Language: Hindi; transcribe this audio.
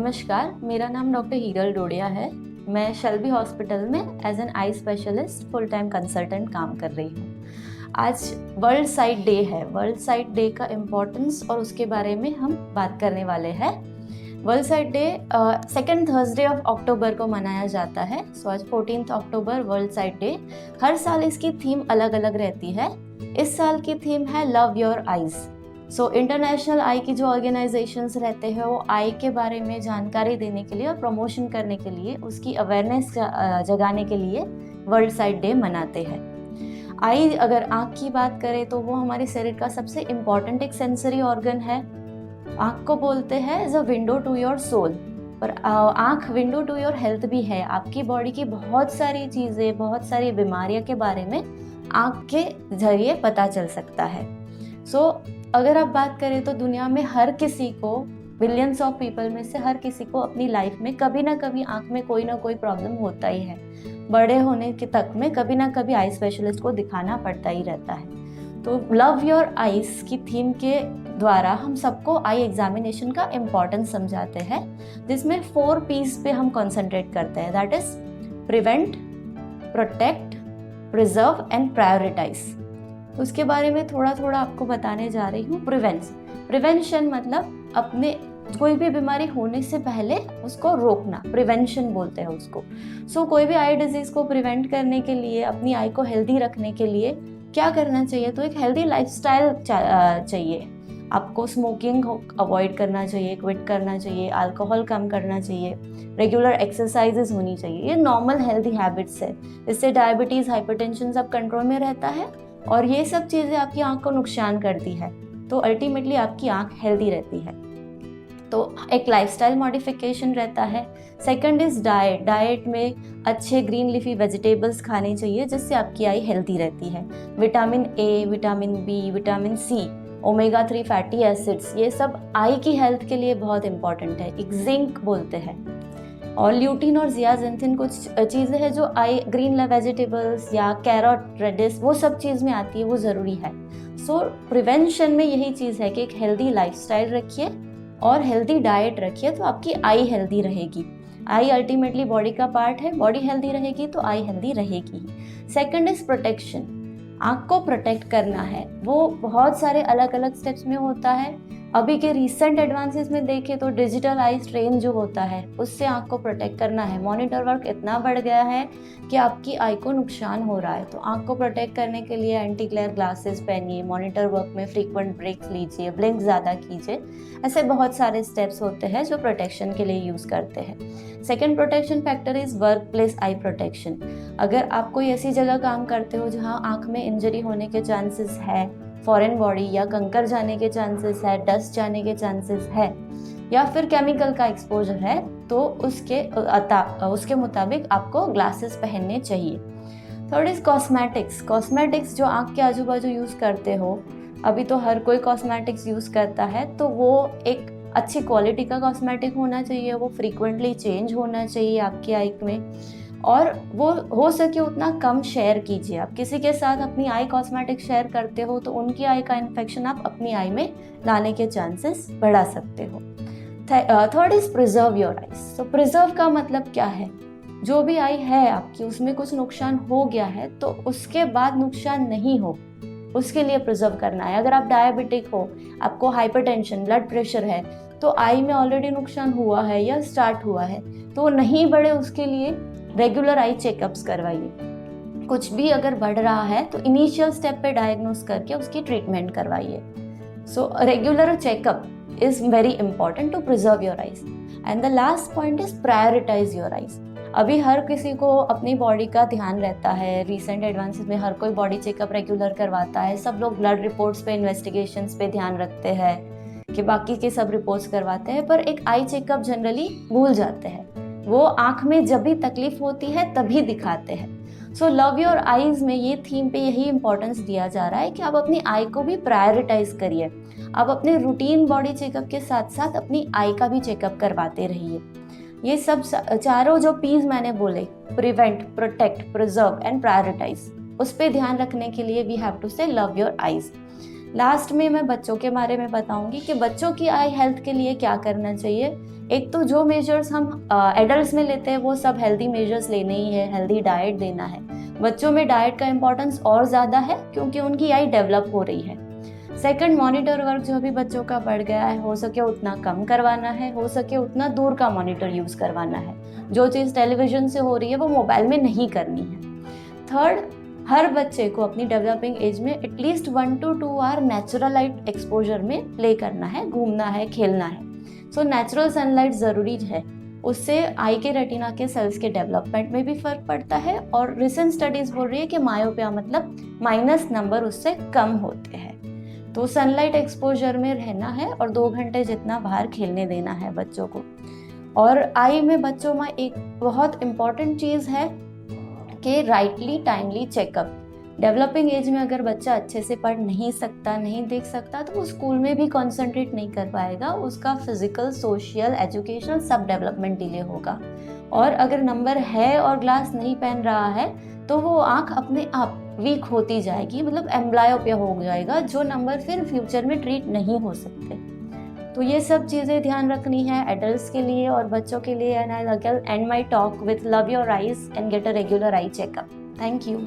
नमस्कार, मेरा नाम डॉक्टर हीरल डोडिया है। मैं शेल्बी हॉस्पिटल में as an eye specialist full time consultant काम कर रही हूँ। आज वर्ल्ड साइट डे है। वर्ल्ड साइट डे का इम्पोर्टेंस और उसके बारे में हम बात करने वाले हैं। World sight day second Thursday of October को मनाया जाता है। सो आज 14 अक्टूबर वर्ल्ड साइट डे। हर साल इसकी थीम अलग अलग रहती है। इस साल की थीम है love your eyes. So international eye की जो ऑर्गेनाइजेशंस रहते हैं वो आई के बारे में जानकारी देने के लिए और प्रमोशन करने के लिए, उसकी अवेयरनेस जगाने के लिए वर्ल्ड साइट डे मनाते हैं। आई, अगर आँख की बात करें तो वो हमारे शरीर का सबसे इम्पॉर्टेंट एक सेंसरी ऑर्गन है। आँख को बोलते हैं as a window to your soul, पर आँख विंडो टू योर हेल्थ भी है। आपकी बॉडी की बहुत सारी चीज़ें, बहुत सारी बीमारियों के बारे में आँख के जरिए पता चल सकता है। अगर आप बात करें तो दुनिया में हर किसी को, बिलियंस ऑफ पीपल में से हर किसी को अपनी लाइफ में कभी ना कभी आँख में कोई ना कोई प्रॉब्लम होता ही है। बड़े होने के तक में कभी ना कभी आई स्पेशलिस्ट को दिखाना पड़ता ही रहता है। तो लव योर आइज़ की थीम के द्वारा हम सबको आई एग्जामिनेशन का इम्पोर्टेंस समझाते हैं, जिसमें 4 P's पे हम कॉन्सेंट्रेट करते हैं। That is prevent, protect, preserve and prioritise. उसके बारे में थोड़ा थोड़ा आपको बताने जा रही हूँ। प्रिवेंशन मतलब अपने कोई भी बीमारी होने से पहले उसको रोकना, प्रिवेंशन बोलते हैं उसको। कोई भी आई डिजीज को प्रिवेंट करने के लिए, अपनी आई को हेल्दी रखने के लिए क्या करना चाहिए? तो एक हेल्दी लाइफस्टाइल चाहिए। आपको स्मोकिंग अवॉइड करना चाहिए, क्विट करना चाहिए, अल्कोहल कम करना चाहिए, रेगुलर एक्सरसाइजेस होनी चाहिए। ये नॉर्मल हेल्दी हैबिट्स है। इससे डायबिटीज़, हाइपरटेंशन सब कंट्रोल में रहता है और ये सब चीज़ें आपकी आँख को नुकसान करती है, तो अल्टीमेटली आपकी आँख हेल्दी रहती है। तो एक लाइफस्टाइल मॉडिफिकेशन रहता है। Second is diet. डाइट में अच्छे ग्रीन लीफी वेजिटेबल्स खाने चाहिए, जिससे आपकी आई हेल्दी रहती है। Vitamin A, vitamin B, vitamin C, omega 3 fatty acids, ये सब आई की हेल्थ के लिए बहुत इंपॉर्टेंट है। एक जिंक बोलते हैं। और ल्यूटिन और जियाजेंथिन कुछ चीज़ें हैं जो आई ग्रीन वेजिटेबल्स या कैरोट, रेडिस, वो सब चीज़ में आती है, वो ज़रूरी है। प्रिवेंशन में यही चीज़ है कि एक हेल्दी लाइफस्टाइल रखिए और हेल्दी डाइट रखिए, तो आपकी आई हेल्दी रहेगी। आई अल्टीमेटली बॉडी का पार्ट है। बॉडी हेल्दी रहेगी तो आई हेल्दी रहेगी। Second is protection. आँख को प्रोटेक्ट करना है, वो बहुत सारे अलग अलग स्टेप्स में होता है। अभी के रिसेंट एडवांसेस में देखें तो डिजिटल आई स्ट्रेन जो होता है, उससे आँख को प्रोटेक्ट करना है। मॉनिटर वर्क इतना बढ़ गया है कि आपकी आई को नुकसान हो रहा है, तो आँख को प्रोटेक्ट करने के लिए एंटी ग्लेयर ग्लासेस पहनिए, मॉनिटर वर्क में फ्रीक्वेंट ब्रेक्स लीजिए, ब्लिंक ज़्यादा कीजिए। ऐसे बहुत सारे स्टेप्स होते हैं जो प्रोटेक्शन के लिए यूज़ करते हैं। Second protection factor is work place I protection. अगर आप कोई ऐसी जगह काम करते हो जहाँ आँख में इंजरी होने के चांसेस है, फॉरेन बॉडी या कंकर जाने के चांसेस है, डस्ट जाने के चांसेस है, या फिर केमिकल का एक्सपोजर है, तो उसके मुताबिक आपको ग्लासेस पहनने चाहिए। Third is cosmetics. कॉस्मेटिक्स जो आँख के आजू बाजू यूज़ करते हो, अभी तो हर कोई कॉस्मेटिक्स यूज़ करता है, तो वो एक अच्छी क्वालिटी का कॉस्मेटिक होना चाहिए, वो फ्रीक्वेंटली चेंज होना चाहिए आपकी आई में, और वो हो सके उतना कम शेयर कीजिए। आप किसी के साथ अपनी आई कॉस्मेटिक शेयर करते हो तो उनकी आई का इन्फेक्शन आप अपनी आई में लाने के चांसेस बढ़ा सकते हो। Third is preserve your eyes. तो प्रिजर्व का मतलब क्या है? जो भी आई है आपकी, उसमें कुछ नुकसान हो गया है तो उसके बाद नुकसान नहीं हो, उसके लिए प्रिजर्व करना है। अगर आप डायबिटिक हो, आपको हाइपरटेंशन, ब्लड प्रेशर है, तो आई में ऑलरेडी नुकसान हुआ है या स्टार्ट हुआ है, तो नहीं बढ़े उसके लिए रेगुलर आई चेकअप्स करवाइए। कुछ भी अगर बढ़ रहा है तो इनिशियल स्टेप पे डायग्नोस करके उसकी ट्रीटमेंट करवाइए। Regular checkup is very important to preserve your eyes. And the last point is prioritise your eyes. अभी हर किसी को अपनी बॉडी का ध्यान रहता है। रिसेंट एडवांसेस में हर कोई बॉडी चेकअप रेगुलर करवाता है। सब लोग ब्लड रिपोर्ट्स पे, इन्वेस्टिगेशंस पे ध्यान रखते हैं कि बाकी के सब रिपोर्ट्स करवाते हैं, पर एक आई चेकअप जनरली भूल जाते हैं। वो आँख में जब भी तकलीफ होती है तभी दिखाते हैं। लव योर आईज में ये थीम पे यही इंपॉर्टेंस दिया जा रहा है कि आप अपनी आई को भी प्रायोरिटाइज करिए। आप अपने रूटीन बॉडी चेकअप के साथ साथ अपनी आई का भी चेकअप करवाते रहिए। ये सब चारों जो पीज मैंने बोले, prevent, protect, preserve and prioritise, उस पर ध्यान रखने के लिए we have to say love your eyes. लास्ट में मैं बच्चों के बारे में बताऊंगी कि बच्चों की आई हेल्थ के लिए क्या करना चाहिए। एक तो जो मेजर्स हम एडल्ट्स में लेते हैं वो सब हेल्दी मेजर्स लेने ही है, हेल्दी डाइट देना है। बच्चों में डाइट का इम्पोर्टेंस और ज़्यादा है क्योंकि उनकी आई डेवलप हो रही है। सेकंड, मॉनिटर वर्क जो भी बच्चों का बढ़ गया है, हो सके उतना कम करवाना है, हो सके उतना दूर का मॉनिटर यूज़ करवाना है। जो चीज़ टेलीविजन से हो रही है वो मोबाइल में नहीं करनी है। थर्ड, हर बच्चे को अपनी डेवलपिंग एज में at least 1 to 2 hour natural light exposure में प्ले करना है, घूमना है, खेलना है। सो नेचुरल सनलाइट ज़रूरी है, उससे आई के रेटिना के सेल्स के डेवलपमेंट में भी फ़र्क पड़ता है। और रिसेंट स्टडीज़ बोल रही है कि मायोपिया मतलब माइनस नंबर उससे कम होते हैं। तो सनलाइट एक्सपोजर में रहना है और 2 घंटे जितना बाहर खेलने देना है बच्चों को। और आई में बच्चों में एक बहुत इम्पॉर्टेंट चीज़ है कि rightly timely checkup. Developing age में अगर बच्चा अच्छे से पढ़ नहीं सकता, नहीं देख सकता, तो वो स्कूल में भी कॉन्सेंट्रेट नहीं कर पाएगा, उसका फिजिकल, सोशल, एजुकेशनल सब डेवलपमेंट डिले होगा। और अगर नंबर है और ग्लास नहीं पहन रहा है तो वो आँख अपने आप वीक होती जाएगी, मतलब एम्ब्लायोपिया हो जाएगा, जो नंबर फिर फ्यूचर में ट्रीट नहीं हो सकते। तो ये सब चीज़ें ध्यान रखनी है एडल्ट्स के लिए और बच्चों के लिए। And I and my talk with love your eyes and get a regular eye checkup. Thank you.